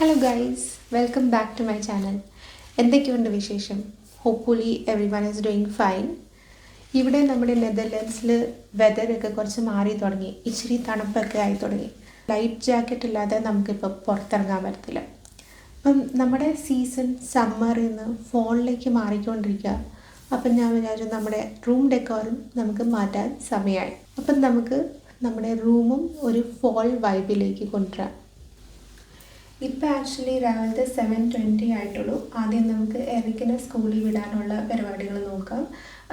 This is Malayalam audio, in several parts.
Hello guys, welcome back to my channel. എന്തൊക്കെയുണ്ട് വിശേഷം? Hopefully every one is doing fine. ഇവിടെ നമ്മുടെ നെതർലാൻഡ്സിൽ വെതറൊക്കെ കുറച്ച് മാറി തുടങ്ങി, ഇച്ചിരി തണുപ്പൊക്കെ ആയി തുടങ്ങി. ലൈറ്റ് ജാക്കറ്റ് ഇല്ലാതെ നമുക്കിപ്പോൾ പുറത്തിറങ്ങാൻ പറ്റത്തില്ല. അപ്പം നമ്മുടെ സീസൺ സമ്മറിൽ നിന്ന് ഫോളിലേക്ക് മാറിക്കൊണ്ടിരിക്കുക. അപ്പം ഞാൻ വിചാരിച്ചു നമ്മുടെ റൂം ഡെക്കോറും നമുക്ക് മാറ്റാൻ സമയമായി. അപ്പം നമുക്ക് നമ്മുടെ റൂമും ഒരു ഫോൾ വൈബിലേക്ക് കൊണ്ടുവരാം. ഇപ്പോൾ ആക്ച്വലി രാവിലത്തെ 7:20 ആയിട്ടുള്ളൂ. ആദ്യം നമുക്ക് എറിക്കിനെ സ്കൂളിൽ വിടാനുള്ള പരിപാടികൾ നോക്കാം.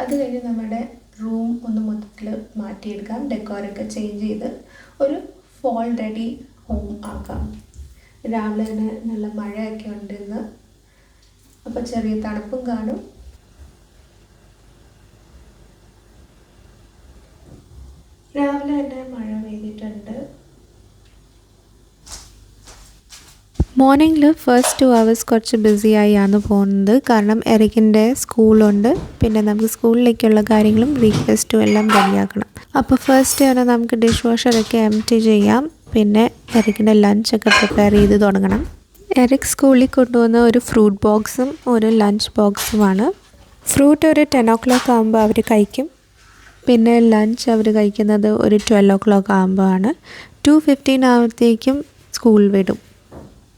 അത് കഴിഞ്ഞ് നമ്മുടെ റൂം ഒന്ന് മൊത്തത്തിൽ മാറ്റിയെടുക്കാം, ഡെക്കോറൊക്കെ ചേഞ്ച് ചെയ്ത് ഒരു ഫോൾ റെഡി ഹോം ആക്കാം. രാവിലെ തന്നെ നല്ല മഴയൊക്കെ ഉണ്ട് ഇന്ന്, അപ്പോൾ ചെറിയ തണുപ്പും കാണും. രാവിലെ തന്നെ മഴ പെയ്തിട്ടുണ്ട്. മോർണിംഗിൽ ഫസ്റ്റ് 2 hours കുറച്ച് ബിസിയായാണ് പോകുന്നത്. കാരണം എറിക്കിൻ്റെ സ്കൂളുണ്ട്, പിന്നെ നമുക്ക് സ്കൂളിലേക്കുള്ള കാര്യങ്ങളും ബ്രേക്ക്ഫാസ്റ്റും എല്ലാം റെഡിയാക്കണം. അപ്പോൾ ഫസ്റ്റ് തന്നെ നമുക്ക് ഡിഷ് വാഷറൊക്കെ എംപ്റ്റി ചെയ്യാം, പിന്നെ എറിക്കിൻ്റെ ലഞ്ചൊക്കെ പ്രിപ്പയർ ചെയ്ത് തുടങ്ങണം. എറിക് സ്കൂളിൽ കൊണ്ടുവന്ന ഒരു ഫ്രൂട്ട് ബോക്സും ഒരു ലഞ്ച് ബോക്സുമാണ്. ഫ്രൂട്ട് ഒരു 10 o'clock ആകുമ്പോൾ അവർ കഴിക്കും, പിന്നെ ലഞ്ച് അവർ കഴിക്കുന്നത് ഒരു 12 o'clock ആകുമ്പോൾ ആണ്. 2:15 ആകുമ്പോഴത്തേക്കും സ്കൂൾ വിടും.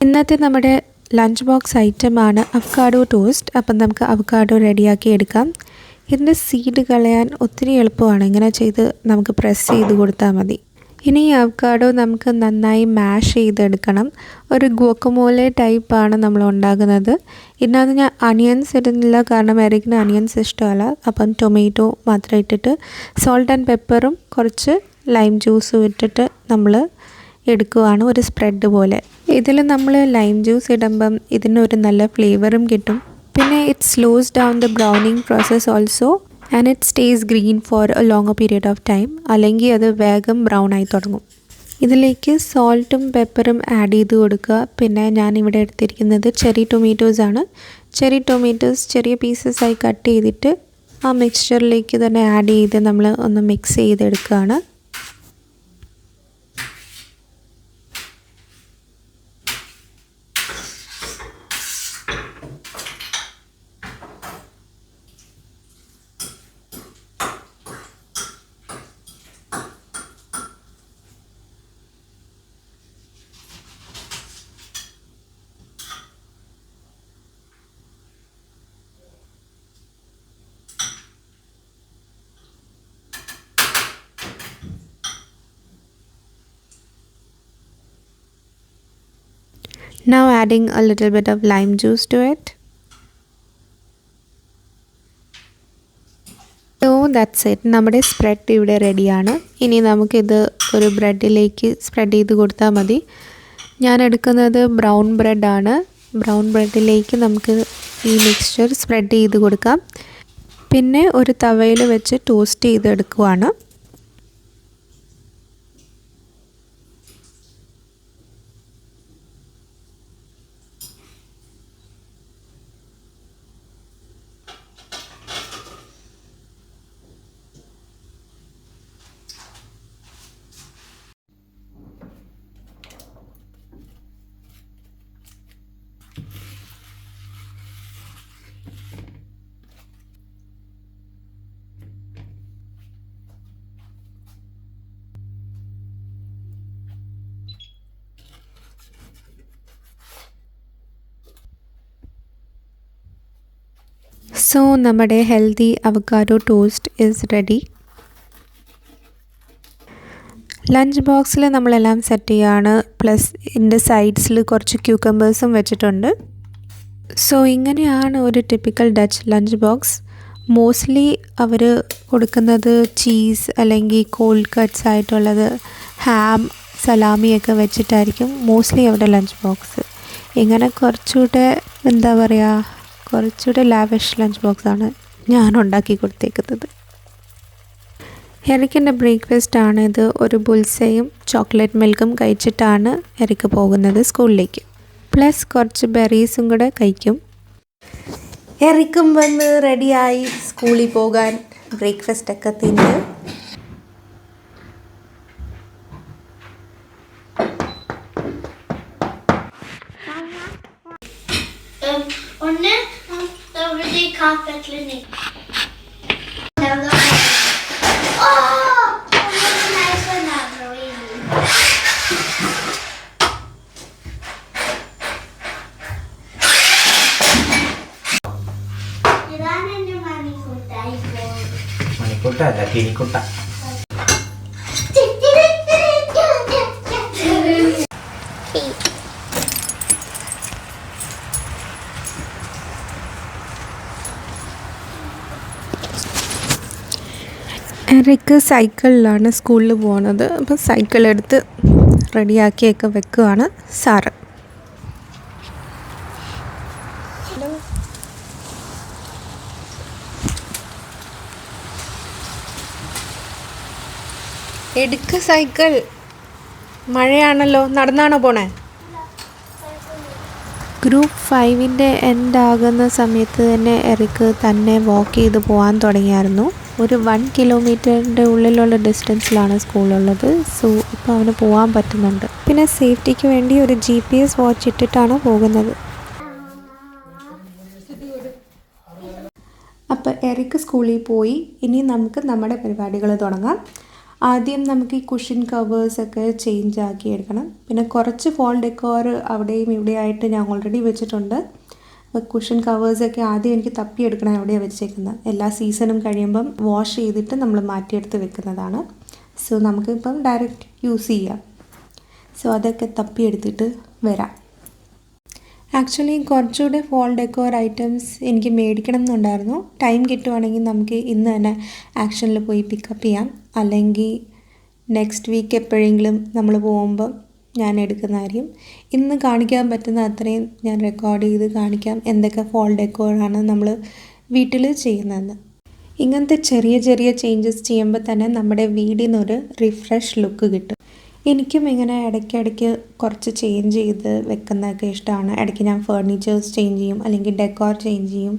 ഇന്നത്തെ നമ്മുടെ ലഞ്ച് ബോക്സ് ഐറ്റമാണ് അവക്കാഡോ ടോസ്റ്റ്. അപ്പം നമുക്ക് അവക്കാഡോ റെഡിയാക്കി എടുക്കാം. ഇതിൻ്റെ സീഡ് കളയാൻ ഒത്തിരി എളുപ്പമാണ്, ഇങ്ങനെ ചെയ്ത് നമുക്ക് പ്രസ് ചെയ്ത് കൊടുത്താൽ മതി. ഇനി ഈ അവക്കാഡോ നമുക്ക് നന്നായി മാഷ് ചെയ്തെടുക്കണം. ഒരു ഗുവക്കമോലെ ടൈപ്പാണ് നമ്മൾ ഉണ്ടാക്കുന്നത്. ഇതിനകത്ത് ഞാൻ അണിയൻസ് ഇടുന്നില്ല, കാരണം എറിക്കിന് അണിയൻസ് ഇഷ്ടമല്ല. അപ്പം ടൊമാറ്റോ മാത്രം ഇട്ടിട്ട് സോൾട്ട് ആൻഡ് പെപ്പറും കുറച്ച് ലൈം ജ്യൂസും ഇട്ടിട്ട് നമ്മൾ എടുക്കുകയാണ്, ഒരു സ്പ്രെഡ് പോലെ. ഇതിൽ നമ്മൾ ലൈം ജ്യൂസ് ഇടുമ്പം ഇതിനൊരു നല്ല ഫ്ലേവറും കിട്ടും. പിന്നെ it slows down the browning process also and it stays green for a longer period of time. അല്ലെങ്കിൽ അത് വേഗം ബ്രൗൺ ആയി തുടങ്ങും. ഇതിലേക്ക് സോൾട്ടും പെപ്പറും ആഡ് ചെയ്ത് കൊടുക്കുക. പിന്നെ ഞാനിവിടെ എടുത്തിരിക്കുന്നത് ചെറി ടൊമാറ്റോസാണ്. ചെറി ടൊമാറ്റോസ് ചെറിയ പീസസായി കട്ട് ചെയ്തിട്ട് ആ മിക്സ്ചറിലേക്ക് തന്നെ ആഡ് ചെയ്ത് നമ്മൾ ഒന്ന് മിക്സ് ചെയ്തെടുക്കുകയാണ്. Now adding a little bit of lime juice to it. So that's it. നമ്മുടെ സ്പ്രെഡ് ഇവിടെ റെഡിയാണ്. ഇനി നമുക്കിത് ഒരു ബ്രെഡിലേക്ക് സ്പ്രെഡ് ചെയ്ത് കൊടുത്താൽ മതി. ഞാൻ എടുക്കുന്നത് ബ്രൗൺ ബ്രെഡാണ്. ബ്രൗൺ ബ്രെഡിലേക്ക് നമുക്ക് ഈ മിക്സ്ചർ സ്പ്രെഡ് ചെയ്ത് കൊടുക്കാം. പിന്നെ ഒരു തവയിൽ വെച്ച് ടോസ്റ്റ് ചെയ്തെടുക്കുവാണ്. സോ നമ്മുടെ healthy avocado toast is ready. Lunch ബോക്സിൽ നമ്മളെല്ലാം സെറ്റ് ചെയ്യുകയാണ്. പ്ലസ് ഇതിൻ്റെ സൈഡ്സിൽ കുറച്ച് ക്യൂക്കമ്പേഴ്സും വെച്ചിട്ടുണ്ട്. സോ ഇങ്ങനെയാണ് ഒരു typical Dutch lunch box. Mostly അവർ കൊടുക്കുന്നത് ചീസ് അല്ലെങ്കിൽ കോൾഡ് കട്ട്സ് ആയിട്ടുള്ളത്, ഹാം, സലാമിയൊക്കെ വെച്ചിട്ടായിരിക്കും മോസ്റ്റ്ലി അവരുടെ ലഞ്ച് ബോക്സ്. ഇങ്ങനെ കുറച്ചുകൂടെ എന്താ പറയുക, കുറച്ചുകൂടെ ലാവിഷ് ലഞ്ച് ബോക്സാണ് ഞാൻ ഉണ്ടാക്കി കൊടുത്തേക്കുന്നത്. എറിക്കിൻ്റെ ബ്രേക്ക്ഫാസ്റ്റ് ഇത്. ഒരു ബുൾസയും ചോക്ലേറ്റ് മിൽക്കും കഴിച്ചിട്ടാണ് എറിക്ക് പോകുന്നത് സ്കൂളിലേക്ക്. പ്ലസ് കുറച്ച് ബെറീസും കൂടെ കഴിക്കും. എറിക്കും വന്ന് റെഡിയായി സ്കൂളിൽ പോകാൻ ബ്രേക്ക്ഫാസ്റ്റൊക്കെ തിന്ന്. കുട്ടല്ല കിരിക്കുട്ട. എറിക്ക് സൈക്കിളിലാണ് സ്കൂളിൽ പോകുന്നത്. അപ്പോൾ സൈക്കിളെടുത്ത് റെഡിയാക്കിയൊക്കെ വെക്കുകയാണ് സാറ്. എടുക്ക സൈക്കിൾ. മഴയാണല്ലോ, നടന്നാണോ പോണേ? ഗ്രൂപ്പ് 5 എൻഡ് ആകുന്ന സമയത്ത് തന്നെ എറിക്ക് തന്നെ വാക്ക് ചെയ്ത് പോകാൻ തുടങ്ങിയായിരുന്നു. ഒരു 1 കിലോമീറ്ററിൻ്റെ ഉള്ളിലുള്ള ഡിസ്റ്റൻസിലാണ് സ്കൂളുള്ളത്. സോ ഇപ്പോൾ അവന് പോകാൻ പറ്റുന്നുണ്ട്. പിന്നെ സേഫ്റ്റിക്ക് വേണ്ടി ഒരു GPS വാച്ച് ഇട്ടിട്ടാണ് പോകുന്നത്. അപ്പോൾ എറിക്ക് സ്കൂളിൽ പോയി. ഇനി നമുക്ക് നമ്മുടെ പരിപാടികൾ തുടങ്ങാം. ആദ്യം നമുക്ക് ഈ കുഷൻ കവേഴ്സൊക്കെ ചേഞ്ച് ആക്കി എടുക്കണം. പിന്നെ കുറച്ച് ഫോൾ ഡെക്കോർ അവിടെയും ഇവിടെയായിട്ട് ഞാൻ ഓൾറെഡി വെച്ചിട്ടുണ്ട്. അപ്പോൾ കുഷൻ കവേഴ്സൊക്കെ ആദ്യം എനിക്ക് തപ്പിയെടുക്കണം എവിടെയാണ് വെച്ചേക്കുന്നത്. എല്ലാ സീസണും കഴിയുമ്പം വാഷ് ചെയ്തിട്ട് നമ്മൾ മാറ്റിയെടുത്ത് വെക്കുന്നതാണ്. സോ നമുക്കിപ്പം ഡയറക്റ്റ് യൂസ് ചെയ്യാം. സോ അതൊക്കെ തപ്പിയെടുത്തിട്ട് വരാം. ആക്ച്വലി കുറച്ചുകൂടെ ഫോൾ ഡെക്കോർ ഐറ്റംസ് എനിക്ക് മേടിക്കണം എന്നുണ്ടായിരുന്നു. ടൈം കിട്ടുവാണെങ്കിൽ നമുക്ക് ഇന്ന് തന്നെ ആക്ഷനിൽ പോയി പിക്കപ്പ് ചെയ്യാം. അല്ലെങ്കിൽ നെക്സ്റ്റ് വീക്ക് എപ്പോഴെങ്കിലും നമ്മൾ പോകുമ്പം ഞാൻ എടുക്കുന്നതായിരിക്കും. ഇന്ന് കാണിക്കാൻ പറ്റുന്ന അത്രയും ഞാൻ റെക്കോർഡ് ചെയ്ത് കാണിക്കാം എന്തൊക്കെ ഫോൾ ഡെക്കോറാണ് നമ്മൾ വീട്ടിൽ ചെയ്യുന്നതെന്ന്. ഇങ്ങനത്തെ ചെറിയ ചെറിയ ചേഞ്ചസ് ചെയ്യുമ്പോൾ തന്നെ നമ്മുടെ വീടിനൊരു റിഫ്രഷ് ലുക്ക് കിട്ടും. എനിക്കും ഇങ്ങനെ ഇടയ്ക്കിടയ്ക്ക് കുറച്ച് ചേഞ്ച് ചെയ്ത് വെക്കുന്നതൊക്കെ ഇഷ്ടമാണ്. ഇടയ്ക്ക് ഞാൻ ഫർണിച്ചേഴ്സ് ചേഞ്ച് ചെയ്യും, അല്ലെങ്കിൽ ഡെക്കോർ ചേഞ്ച് ചെയ്യും.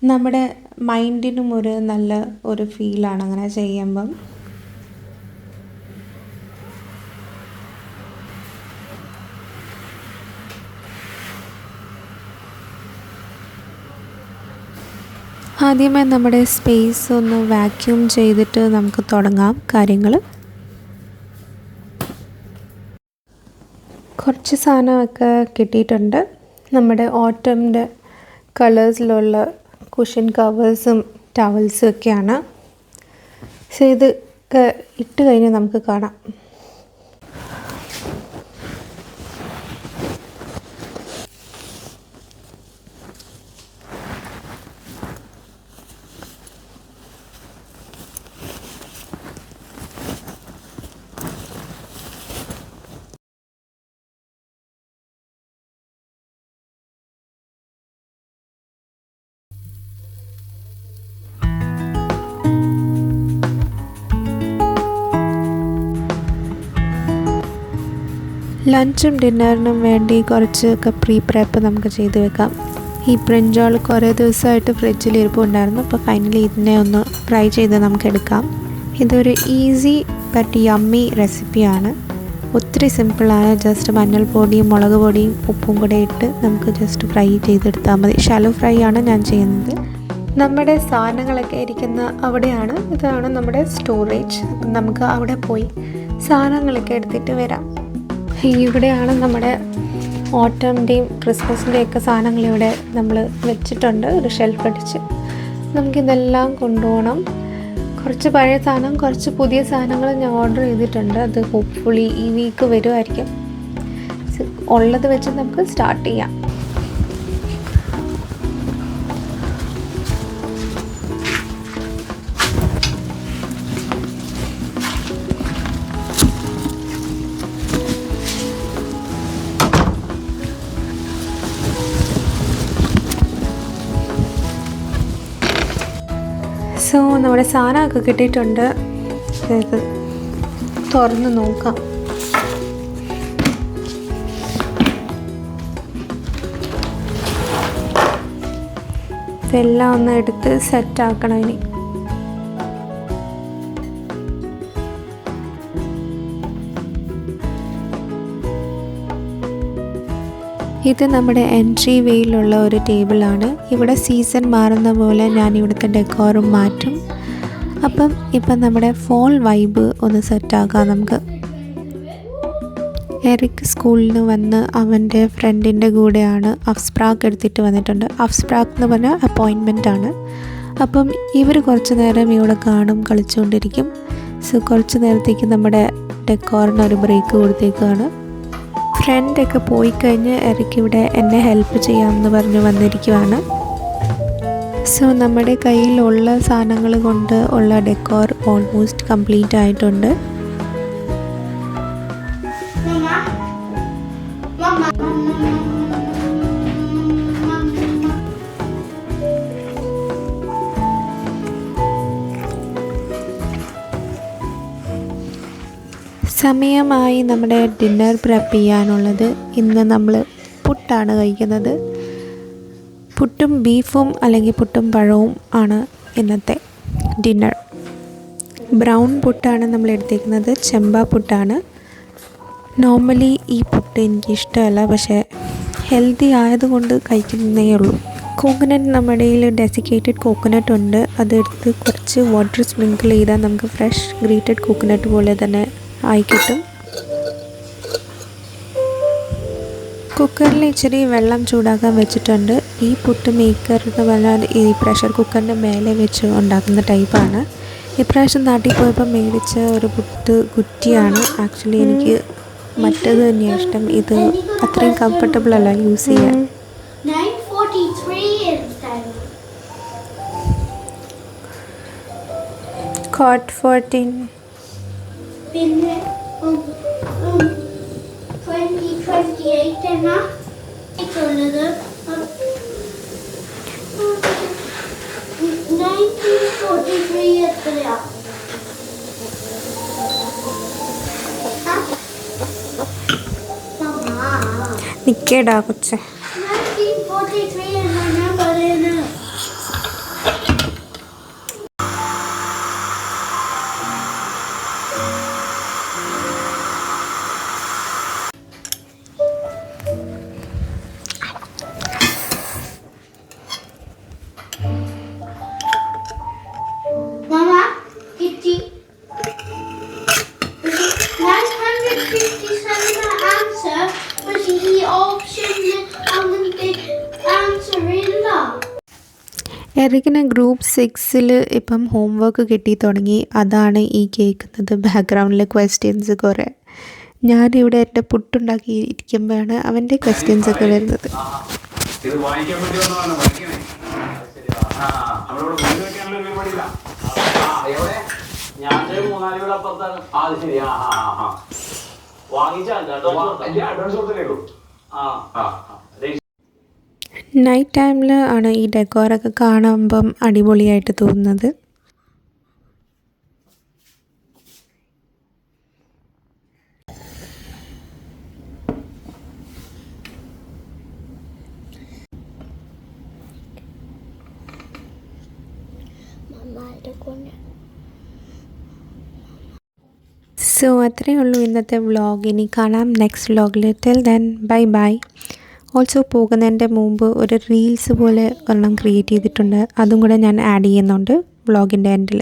നമ്മുടെ മൈൻഡിനും ഒരു നല്ല ഒരു ഫീലാണ് അങ്ങനെ ചെയ്യുമ്പം. ആദ്യമായി നമ്മുടെ സ്പേസ് ഒന്ന് വാക്യൂം ചെയ്തിട്ട് നമുക്ക് തുടങ്ങാം കാര്യങ്ങൾ. കുറച്ച് സാധനമൊക്കെ കിട്ടിയിട്ടുണ്ട്. നമ്മുടെ ഓട്ടമിൻ്റെ കളേഴ്സിലുള്ള കുഷൻ കവേഴ്സും ടവൽസും ഒക്കെയാണ്. സോ ഇതൊക്കെ ഇട്ട് കഴിഞ്ഞ് നമുക്ക് കാണാം. ലഞ്ചും ഡിന്നറിനും വേണ്ടി കുറച്ചൊക്കെ പ്രീ-പ്രെപ്പ് നമുക്ക് ചെയ്ത് വെക്കാം. ഈ ബ്രിഞ്ചോൾ കുറേ ദിവസമായിട്ട് ഫ്രിഡ്ജിൽ ഇരിപ്പുണ്ടായിരുന്നു. അപ്പോൾ ഫൈനലി ഇതിനെ ഒന്ന് ഫ്രൈ ചെയ്ത് നമുക്ക് എടുക്കാം. ഇതൊരു ഈസി ബട്ട് യമ്മി റെസിപ്പിയാണ്. ഒത്തിരി സിമ്പിളായ, ജസ്റ്റ് മഞ്ഞൾപ്പൊടിയും മുളക് പൊടിയും ഉപ്പും കൂടെ ഇട്ട് നമുക്ക് ജസ്റ്റ് ഫ്രൈ ചെയ്തെടുത്താൽ മതി. ഷാലോ ഫ്രൈ ആണ് ഞാൻ ചെയ്യുന്നത്. നമ്മുടെ സാധനങ്ങളൊക്കെ ഇരിക്കുന്ന അവിടെയാണ്. ഇതാണ് നമ്മുടെ സ്റ്റോറേജ്. അപ്പം നമുക്ക് അവിടെ പോയി സാധനങ്ങളൊക്കെ എടുത്തിട്ട് വരാം. ഇവിടെയാണ് നമ്മുടെ ഓട്ടമിൻ്റെയും ക്രിസ്മസിൻ്റെയൊക്കെ സാധനങ്ങൾ ഇവിടെ നമ്മൾ വെച്ചിട്ടുണ്ട്. ഒരു ഷെൽഫ് അടിച്ച് നമുക്കിതെല്ലാം കൊണ്ടുപോകണം. കുറച്ച് പഴയ സാധനം, കുറച്ച് പുതിയ സാധനങ്ങൾ ഞാൻ ഓർഡർ ചെയ്തിട്ടുണ്ട്. അത് ഹോപ്പ്ഫുള്ളി ഈ വീക്ക് വരുമായിരിക്കും. ഉള്ളത് വെച്ച് നമുക്ക് സ്റ്റാർട്ട് ചെയ്യാം. സോ നമ്മുടെ സാധനമൊക്കെ കിട്ടിയിട്ടുണ്ട്. ഇത് തുറന്ന് നോക്കാം. ഇതെല്ലാം ഒന്ന് എടുത്ത് സെറ്റാക്കണം ഇനി. ഇത് നമ്മുടെ എൻട്രി വേയിലുള്ള ഒരു ടേബിളാണ്. ഇവിടെ സീസൺ മാറുന്ന പോലെ ഞാൻ ഇവിടുത്തെ ഡെക്കോറും മാറ്റും. ഇപ്പം നമ്മുടെ ഫോൾ വൈബ് ഒന്ന് സെറ്റാക്കാം നമുക്ക്. എറിക് സ്കൂളിൽ നിന്ന് വന്ന് അവൻ്റെ ഫ്രണ്ടിൻ്റെ കൂടെയാണ് അഫ്സ്പ്രാക്ക് എടുത്തിട്ട് വന്നിട്ടുണ്ട്. അഫ്സ്പ്രാക്ക് എന്ന് പറഞ്ഞാൽ അപ്പോയിൻമെൻ്റ് ആണ്. അപ്പം ഇവർ കുറച്ച് നേരം ഇവിടെ കാണും, കളിച്ചുകൊണ്ടിരിക്കും. സോ കുറച്ച് നേരത്തേക്ക് നമ്മുടെ ഡെക്കോറിനൊരു ബ്രേക്ക് കൊടുത്തേക്കാണ്. ഫ്രണ്ടൊക്കെ പോയി കഴിഞ്ഞ് എറിക്ക് ഇവിടെ എന്നെ ഹെൽപ്പ് ചെയ്യാമെന്ന് പറഞ്ഞ് വന്നിരിക്കുവാണ്. സോ നമ്മുടെ കയ്യിലുള്ള സാധനങ്ങൾ കൊണ്ട് ഉള്ള ഡെക്കോർ ഓൾമോസ്റ്റ് കംപ്ലീറ്റ് ആയിട്ടുണ്ട്. സമയമായി നമ്മുടെ ഡിന്നർ പ്രെപ്പ് ചെയ്യാനുള്ളത്. ഇന്ന് നമ്മൾ പുട്ടാണ് കഴിക്കുന്നത്. പുട്ടും ബീഫും അല്ലെങ്കിൽ പുട്ടും പഴവും ആണ് ഇന്നത്തെ ഡിന്നർ. ബ്രൗൺ പുട്ടാണ് നമ്മൾ എടുത്തേക്കുന്നത്, ചെമ്പ പുട്ടാണ്. നോർമലി ഈ പുട്ട് എനിക്കിഷ്ടമല്ല, പക്ഷേ ഹെൽത്തി ആയതുകൊണ്ട് കഴിക്കുന്നതേ ഉള്ളൂ. കോക്കനട്ട് നമ്മുടെ കയ്യിൽ ഡെസിക്കേറ്റഡ് കോക്കനട്ട് ഉണ്ട്. അതെടുത്ത് കുറച്ച് വാട്ടർ സ്പ്രിങ്കിൾ ചെയ്താൽ നമുക്ക് ഫ്രഷ് ഗ്രേറ്റഡ് കോക്കനട്ട് പോലെ തന്നെ ആയി കിട്ടും. കുക്കറിൽ ഇച്ചിരി വെള്ളം ചൂടാക്കാൻ വെച്ചിട്ടുണ്ട്. ഈ പുട്ട് മേക്കർ എന്ന് പറഞ്ഞാൽ ഈ പ്രഷർ കുക്കറിൻ്റെ മേലെ വെച്ച് ഉണ്ടാക്കുന്ന ടൈപ്പാണ്. ഇപ്രാവശ്യം നാട്ടിൽ പോയപ്പോൾ മേടിച്ച ഒരു പുട്ട് കുറ്റിയാണ്. ആക്ച്വലി എനിക്ക് മറ്റേത് തന്നെയാണ് ഇഷ്ടം. ഇത് അത്രയും കംഫർട്ടബിൾ അല്ല യൂസ് ചെയ്യാൻ. കോട്ട് 14 പിന്നെ 2028 എന്നാ ഉള്ളത്. 1943 എത്രയാ? നിൽക്കേടാ കൊച്ചേ. 1943 എന്നാ ഞാൻ പറയുന്നത്. Mama, Kitty. 957 answer, but he option അങ്ങനത്തെ ആൻസർ ഇല്ല. എറിക്കിന് ഗ്രൂപ്പ് 6 ഇപ്പം ഹോംവർക്ക് കിട്ടി തുടങ്ങി. അതാണ് ഈ കേൾക്കുന്നത് ബാക്ക്ഗ്രൗണ്ടിൽ ക്വസ്റ്റ്യൻസ് കുറേ. ഞാനിവിടെ എൻ്റെ പുട്ടുണ്ടാക്കി ഇരിക്കുമ്പോഴാണ് അവൻ്റെ ക്വസ്റ്റ്യൻസ് ഒക്കെ വരുന്നത്. ഇത് വായിക്കാൻ വേണ്ടി വന്നതാണ്, വായിക്കണേ. നമ്മളിവിടെ വീട് വെക്കാനുള്ള ഒരു പരിപാടിയില്ല. എവിടെ ഞാൻ 3-4 വീട് അപ്പുറത്താണ്. അത് ശരി. വാങ്ങിച്ചാൽ അഡ്വാൻസ് കൊടുത്തേ ഉള്ളൂ. നൈറ്റ് ടൈമിൽ ആണ് ഈ ഡെക്കോറൊക്കെ കാണുമ്പം അടിപൊളിയായിട്ട് തോന്നുന്നത്. സോ അത്രയേ ഉള്ളൂ ഇന്നത്തെ വ്ളോഗ്. ഇനി കാണാം നെക്സ്റ്റ് വ്ളോഗിൽ. Till then bye bye. Also പോകുന്നതിൻ്റെ മുമ്പ് ഒരു റീൽസ് പോലെ ഒരെണ്ണം ക്രിയേറ്റ് ചെയ്തിട്ടുണ്ട്. അതും കൂടെ ഞാൻ ആഡ് ചെയ്യുന്നുണ്ട് വ്ളോഗിൻ്റെ എൻഡിൽ.